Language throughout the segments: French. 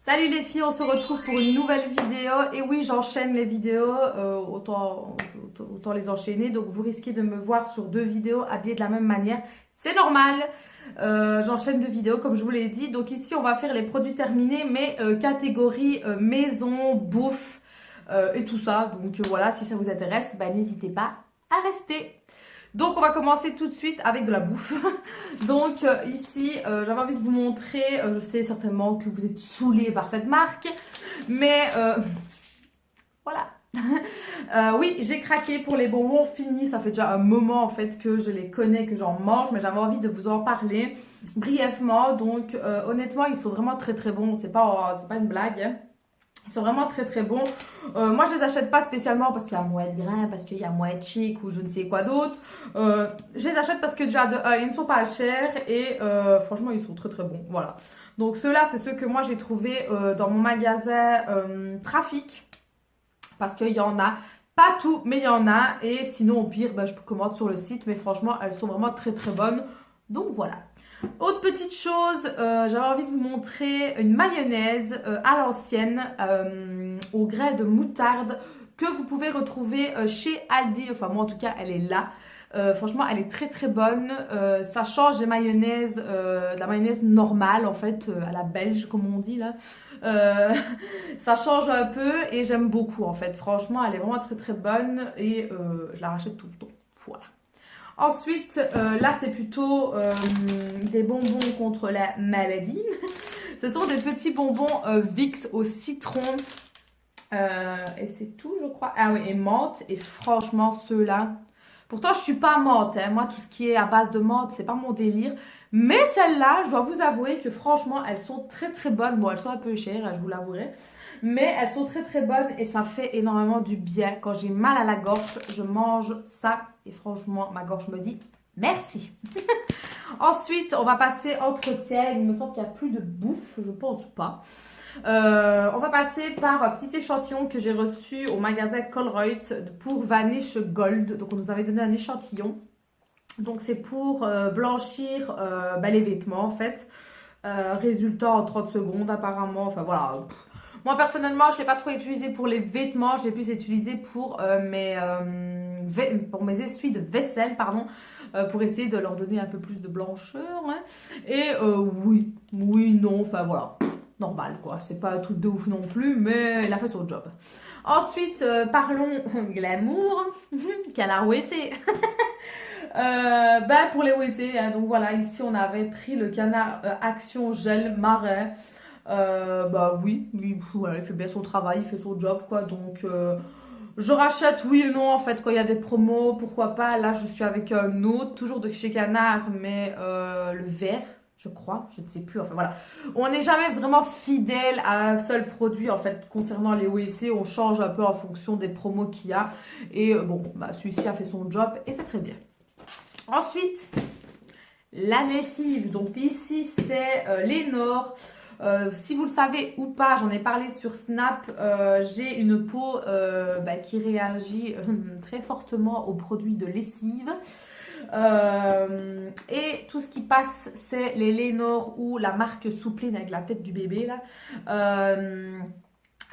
Salut les filles, on se retrouve pour une nouvelle vidéo. Et oui, j'enchaîne les vidéos, autant les enchaîner. Donc vous risquez de me voir sur deux vidéos habillées de la même manière. C'est normal. J'enchaîne deux vidéos comme je vous l'ai dit. Donc ici, on va faire les produits terminés, mais catégorie maison, bouffe et tout ça. Donc voilà, si ça vous intéresse, bah, n'hésitez pas à rester. Donc on va commencer tout de suite avec de la bouffe. Donc ici j'avais envie de vous montrer, je sais certainement que vous êtes saoulés par cette marque, mais voilà. Oui, j'ai craqué pour les bonbons finis, ça fait déjà un moment en fait que je les connais, que j'en mange, mais j'avais envie de vous en parler brièvement. Donc honnêtement ils sont vraiment très très bons, c'est pas une blague, hein. Ils sont vraiment très très bons. Moi je les achète pas spécialement parce qu'il y a moins de grains, parce qu'il y a moins de chic ou je ne sais quoi d'autre. Je les achète parce que déjà ils ne sont pas chers et franchement ils sont très très bons. Voilà. Donc ceux-là c'est ceux que moi j'ai trouvé dans mon magasin Trafic. Parce qu'il y en a pas tout, mais il y en a. Et sinon au pire je commande sur le site. Mais franchement elles sont vraiment très très bonnes. Donc voilà. Autre petite chose, j'avais envie de vous montrer une mayonnaise à l'ancienne au grès de moutarde que vous pouvez retrouver chez Aldi. Enfin moi en tout cas elle est là. Franchement elle est très très bonne. Ça change des mayonnaises, de la mayonnaise normale en fait, à la belge comme on dit là. Ça change un peu et j'aime beaucoup en fait. Franchement elle est vraiment très très bonne et je la rachète tout le temps. Voilà. Ensuite, là c'est plutôt des bonbons contre la maladie. Ce sont des petits bonbons Vicks au citron. Et c'est tout je crois. Ah oui, et menthe. Et franchement ceux-là. Pourtant je suis pas menthe, hein. Moi tout ce qui est à base de menthe c'est pas mon délire. Mais celles-là je dois vous avouer que franchement elles sont très très bonnes. Bon elles sont un peu chères, je vous l'avouerai. Mais elles sont très très bonnes et ça fait énormément du bien. Quand j'ai mal à la gorge, je mange ça et franchement, ma gorge me dit merci. Ensuite, on va passer entretien. Il me semble qu'il n'y a plus de bouffe, je pense pas. On va passer par un petit échantillon que j'ai reçu au magasin Colruyt pour Vanish Gold. Donc on nous avait donné un échantillon. Donc c'est pour blanchir les vêtements en fait. Résultat en 30 secondes apparemment. Enfin voilà. Moi personnellement je ne l'ai pas trop utilisé pour les vêtements, je l'ai plus utilisé pour mes essuies de vaisselle, pardon, pour essayer de leur donner un peu plus de blancheur. Hein. Et oui, non, enfin voilà, normal quoi, c'est pas un truc de ouf non plus, mais il a fait son job. Ensuite, parlons glamour, canard WC. Pour les WC, hein, donc voilà, ici on avait pris le canard Action Gel Marin. Oui, voilà, il fait bien son travail, il fait son job quoi, donc je rachète oui et non en fait quand il y a des promos, pourquoi pas. Là je suis avec un autre, toujours de chez Canard, mais le vert je crois, je ne sais plus, enfin voilà. On n'est jamais vraiment fidèle à un seul produit en fait concernant les OEC, on change un peu en fonction des promos qu'il y a. Et celui-ci a fait son job et c'est très bien. Ensuite, la lessive, donc ici c'est Lénore. Si vous le savez ou pas, j'en ai parlé sur Snap, j'ai une peau qui réagit très fortement aux produits de lessive. Et tout ce qui passe, c'est les Lénore ou la marque Soupline avec la tête du bébé là.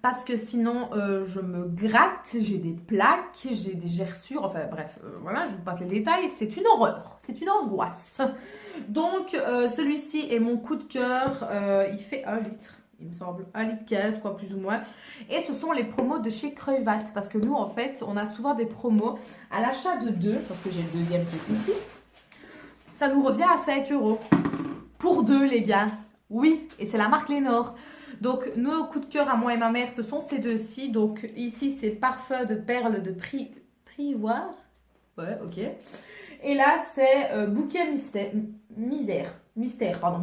Parce que sinon je me gratte, j'ai des plaques, j'ai des gerçures, enfin bref, voilà, je vous passe les détails, c'est une horreur, c'est une angoisse. Donc celui-ci est mon coup de cœur, il fait 1 litre, il me semble, 1 litre 15 quoi plus ou moins. Et ce sont les promos de chez Creuvat, parce que nous en fait on a souvent des promos à l'achat de 2, parce que j'ai le deuxième qui est ici, ça nous revient à 5 € pour 2 les gars, oui, et c'est la marque Lénore. Donc nos coups de cœur à moi et ma mère ce sont ces deux-ci. Donc ici c'est parfum de perles de Privoire. Ouais ok. Et là c'est bouquet mystère, pardon,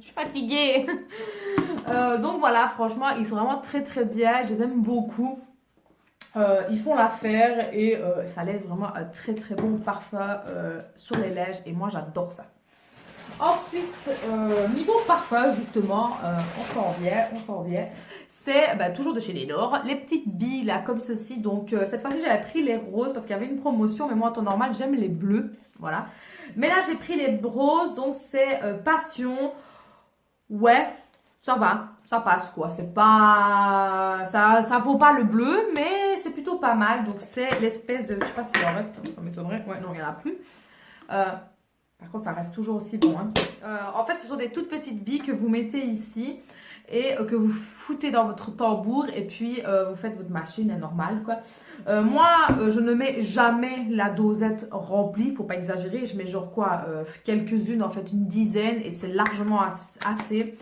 je suis fatiguée. Donc voilà, franchement ils sont vraiment très très bien, je les aime beaucoup. Ils font l'affaire et ça laisse vraiment un très très bon parfum sur les lèvres et moi j'adore ça. Ensuite, niveau parfum, justement, on s'en vient. C'est toujours de chez Lénore, les petites billes là, comme ceci. Donc, cette fois-ci, j'avais pris les roses parce qu'il y avait une promotion, mais moi, en temps normal, j'aime les bleus. Voilà. Mais là, j'ai pris les roses, donc c'est Passion. Ouais, ça va, ça passe quoi. C'est pas, ça vaut pas le bleu, mais c'est plutôt pas mal. Donc c'est l'espèce de, je sais pas s'il en reste, ça m'étonnerait. Ouais, non, il n'y en a plus. Par contre, ça reste toujours aussi bon. Hein. En fait, ce sont des toutes petites billes que vous mettez ici et que vous foutez dans votre tambour et puis vous faites votre machine normale quoi. Moi, je ne mets jamais la dosette remplie, faut pas exagérer. Je mets genre quoi, quelques-unes, en fait une dizaine et c'est largement assez.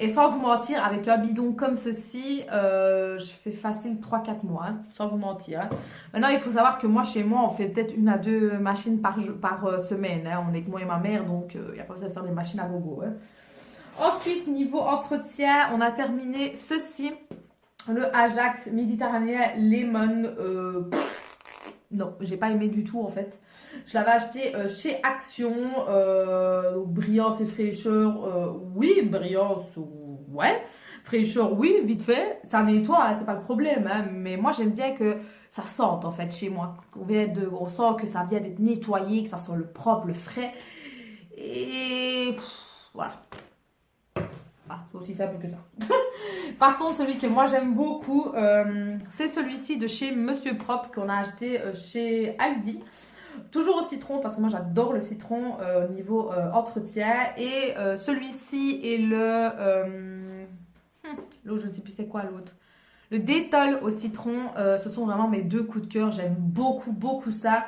Et sans vous mentir, avec un bidon comme ceci, je fais facile 3-4 mois, hein, sans vous mentir. Hein. Maintenant, il faut savoir que moi, chez moi, on fait peut-être 1 à 2 machines par semaine. Hein. On est que moi et ma mère, donc il n'y a pas besoin de faire des machines à gogo. Hein. Ensuite, niveau entretien, on a terminé ceci. Le Ajax Méditerranéen Lemon. Non, j'ai pas aimé du tout en fait. Je l'avais acheté chez Action. Brillance et fraîcheur, oui. Brillance, ouais. Fraîcheur, oui, vite fait. Ça nettoie, hein, c'est pas le problème. Hein, mais moi, j'aime bien que ça sente en fait chez moi. On sent que ça vient d'être nettoyé, que ça sent le propre, le frais. Et voilà. Ah, c'est aussi simple que ça. Par contre, celui que moi j'aime beaucoup, c'est celui-ci de chez Monsieur Propre qu'on a acheté chez Aldi. Toujours au citron, parce que moi j'adore le citron au niveau entretien. Et celui-ci est l'autre, je ne sais plus c'est quoi l'autre. Le Dettol au citron, ce sont vraiment mes 2 coups de cœur. J'aime beaucoup, beaucoup ça.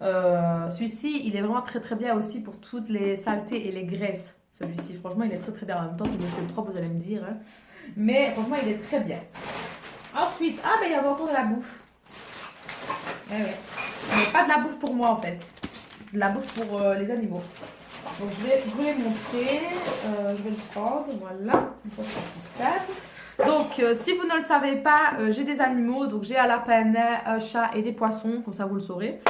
Celui-ci, il est vraiment très très bien aussi pour toutes les saletés et les graisses. Celui-ci, franchement, il est très très bien. En même temps, c'est Monsieur Propre, vous allez me dire. Hein. Mais franchement, il est très bien. Ensuite, ah ben il y avait encore de la bouffe. Ouais. Mais pas de la bouffe pour moi en fait. De la bouffe pour les animaux. Donc je vais vous les montrer. Je vais le prendre, voilà. Ça sera plus simple. Donc si vous ne le savez pas, j'ai des animaux. Donc j'ai un lapin nain, un chat et des poissons. Comme ça vous le saurez.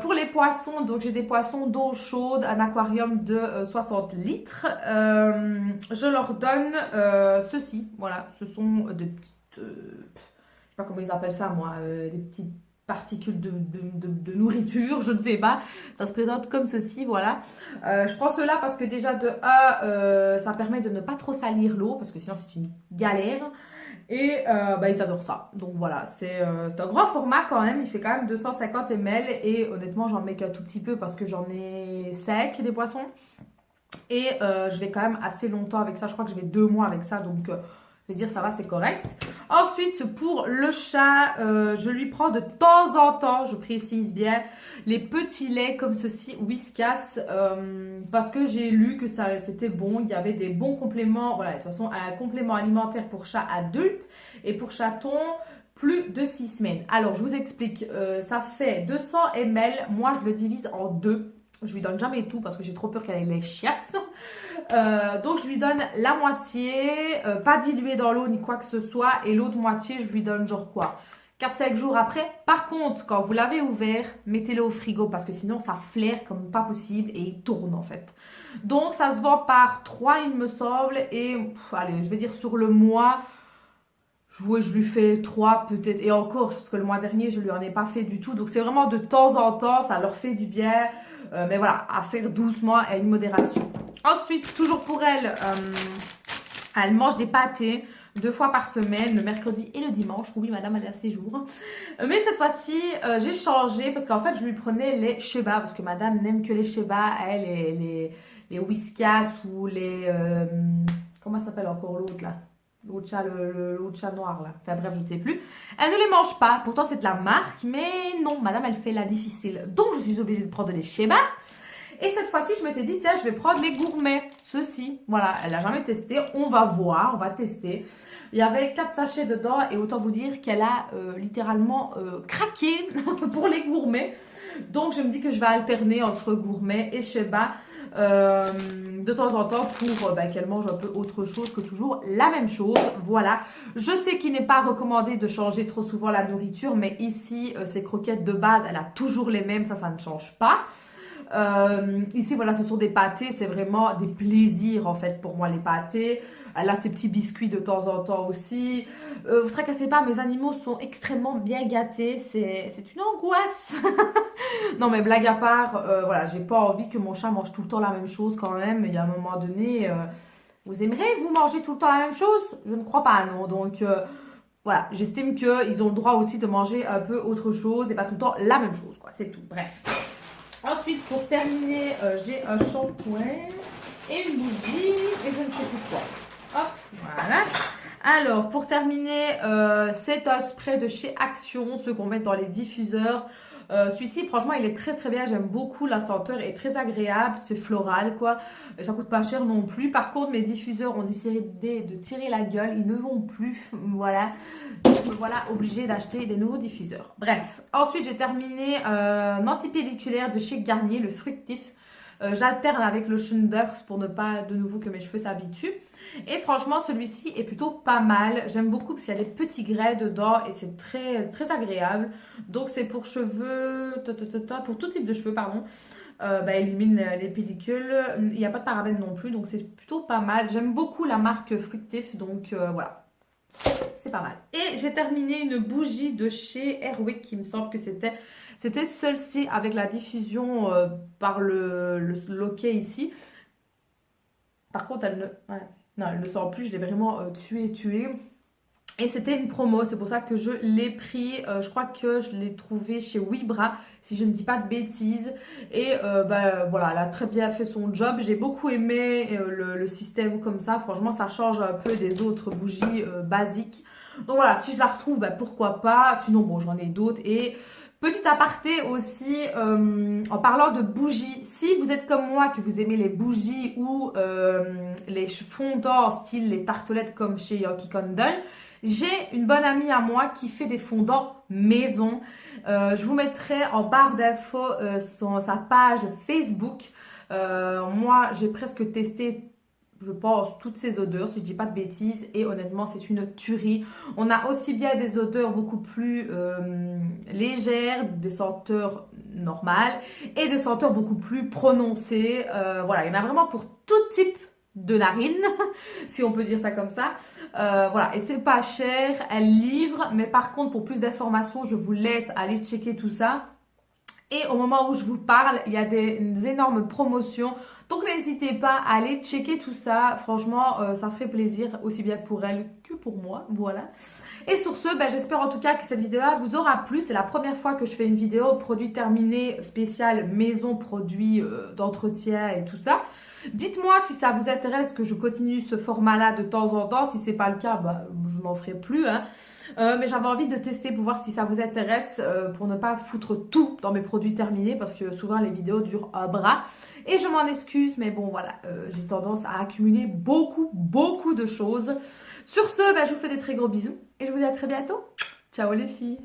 Pour les poissons, donc j'ai des poissons d'eau chaude, un aquarium de 60 litres. Je leur donne ceci, voilà, ce sont des petites, je sais pas comment ils appellent ça moi, des petites particules de nourriture, je ne sais pas. Ça se présente comme ceci, voilà. Je prends cela parce que déjà de 1, ça permet de ne pas trop salir l'eau, parce que sinon c'est une galère. Et ils adorent ça. Donc voilà, c'est un grand format quand même. Il fait quand même 250 ml. Et honnêtement, j'en mets qu'un tout petit peu parce que j'en ai 5 des poissons. Et je vais quand même assez longtemps avec ça. Je crois que je vais 2 mois avec ça. Donc je vais dire ça va, c'est correct. Ensuite, pour le chat, je lui prends de temps en temps, je précise bien, les petits laits comme ceci, Whiskas, parce que j'ai lu que c'était bon. Il y avait des bons compléments. Voilà, de toute façon, un complément alimentaire pour chat adulte et pour chaton plus de 6 semaines. Alors, je vous explique. Ça fait 200 ml. Moi, je le divise en 2. Je lui donne jamais tout parce que j'ai trop peur qu'elle ait les chiasses. Donc je lui donne la moitié, pas diluée dans l'eau ni quoi que ce soit. Et l'autre moitié, je lui donne genre quoi, 4-5 jours après. Par contre, quand vous l'avez ouvert, mettez-le au frigo parce que sinon ça flaire comme pas possible et il tourne en fait. Donc ça se vend par 3 il me semble. Et allez, je vais dire sur le mois, je lui fais 3 peut-être. Et encore, parce que le mois dernier, je lui en ai pas fait du tout. Donc c'est vraiment de temps en temps, ça leur fait du bien. Mais voilà, à faire doucement et à une modération. Ensuite, toujours pour elle, elle mange des pâtés 2 fois par semaine, le mercredi et le dimanche. Oui, madame, elle a ses jours. Mais cette fois-ci, j'ai changé parce qu'en fait, je lui prenais les Sheba parce que madame n'aime que les Sheba. Elle, les Whiskas ou les... comment ça s'appelle encore l'autre là? L'autre chat noir là. Enfin bref, je ne sais plus. Elle ne les mange pas. Pourtant, c'est de la marque. Mais non, madame, elle fait la difficile. Donc, je suis obligée de prendre les Sheba. Et cette fois-ci, je m'étais dit, tiens, je vais prendre les gourmets. Ceux-ci. Voilà, elle n'a jamais testé. On va voir, on va tester. Il y avait 4 sachets dedans. Et autant vous dire qu'elle a littéralement craqué pour les gourmets. Donc, je me dis que je vais alterner entre gourmet et Sheba. De temps en temps pour qu'elle mange un peu autre chose que toujours la même chose. Voilà, je sais qu'il n'est pas recommandé de changer trop souvent la nourriture, mais ici ces croquettes de base, elle a toujours les mêmes, ça ne change pas. Ici voilà, ce sont des pâtés, c'est vraiment des plaisirs en fait pour moi les pâtés. Elle a ses petits biscuits de temps en temps aussi. Vous tracassez pas, mes animaux sont extrêmement bien gâtés, c'est une angoisse. Non mais blague à part, voilà, j'ai pas envie que mon chat mange tout le temps la même chose quand même. Il y a un moment donné, Vous aimeriez, vous, manger tout le temps la même chose? Je ne crois pas, non. Donc, voilà, j'estime qu'ils ont le droit aussi de manger un peu autre chose et pas tout le temps la même chose, quoi. C'est tout. Bref. Ensuite, pour terminer, j'ai un shampoing et une bougie et je ne sais plus quoi. Hop, voilà. Alors, pour terminer, c'est un spray de chez Action, ceux qu'on met dans les diffuseurs. Celui-ci, franchement, il est très très bien. J'aime beaucoup la senteur, est très agréable. C'est floral, quoi. Ça coûte pas cher non plus. Par contre, mes diffuseurs ont décidé de tirer la gueule. Ils ne vont plus. Voilà. Donc, me voilà obligée d'acheter des nouveaux diffuseurs. Bref. Ensuite, j'ai terminé un antipelliculaire de chez Garnier, le fructif. J'alterne avec le Schunders pour ne pas de nouveau que mes cheveux s'habituent. Et franchement, celui-ci est plutôt pas mal. J'aime beaucoup parce qu'il y a des petits grès dedans et c'est très, très agréable. Donc, c'est pour cheveux, pour tout type de cheveux, pardon. Élimine les pellicules. Il n'y a pas de parabènes non plus, donc c'est plutôt pas mal. J'aime beaucoup la marque Fructif, donc voilà. C'est pas mal. Et j'ai terminé une bougie de chez Airwick qui me semble que c'était celle-ci avec la diffusion par le loquet ici. Par contre, elle ne sort plus. Je l'ai vraiment tuée. Et c'était une promo, c'est pour ça que je l'ai pris. Je crois que je l'ai trouvé chez Wibra, si je ne dis pas de bêtises. Et voilà, elle a très bien fait son job. J'ai beaucoup aimé le système comme ça. Franchement, ça change un peu des autres bougies basiques. Donc voilà, si je la retrouve, pourquoi pas. Sinon, bon, j'en ai d'autres. Et petit aparté aussi, en parlant de bougies, si vous êtes comme moi, que vous aimez les bougies ou les fondants style les tartelettes comme chez Yankee Candle, j'ai une bonne amie à moi qui fait des fondants maison. Je vous mettrai en barre d'infos sa page Facebook. Moi, j'ai presque testé, je pense, toutes ces odeurs, si je dis pas de bêtises, et honnêtement, c'est une tuerie. On a aussi bien des odeurs beaucoup plus légères, des senteurs normales, et des senteurs beaucoup plus prononcées. Voilà, il y en a vraiment pour tout type de narines, si on peut dire ça comme ça. Voilà, et c'est pas cher, elle livre, mais par contre, pour plus d'informations, je vous laisse aller checker tout ça. Et au moment où je vous parle, il y a des énormes promotions. Donc n'hésitez pas à aller checker tout ça. Franchement, ça ferait plaisir aussi bien pour elle que pour moi. Voilà. Et sur ce, j'espère en tout cas que cette vidéo-là vous aura plu. C'est la première fois que je fais une vidéo produit terminé spécial maison, produits d'entretien et tout ça. Dites-moi si ça vous intéresse que je continue ce format-là de temps en temps. Si c'est pas le cas, je n'en ferai plus. Hein. Mais j'avais envie de tester pour voir si ça vous intéresse pour ne pas foutre tout dans mes produits terminés parce que souvent les vidéos durent un bras. Et je m'en excuse, mais bon voilà, j'ai tendance à accumuler beaucoup de choses. Sur ce, je vous fais des très gros bisous et je vous dis à très bientôt. Ciao les filles!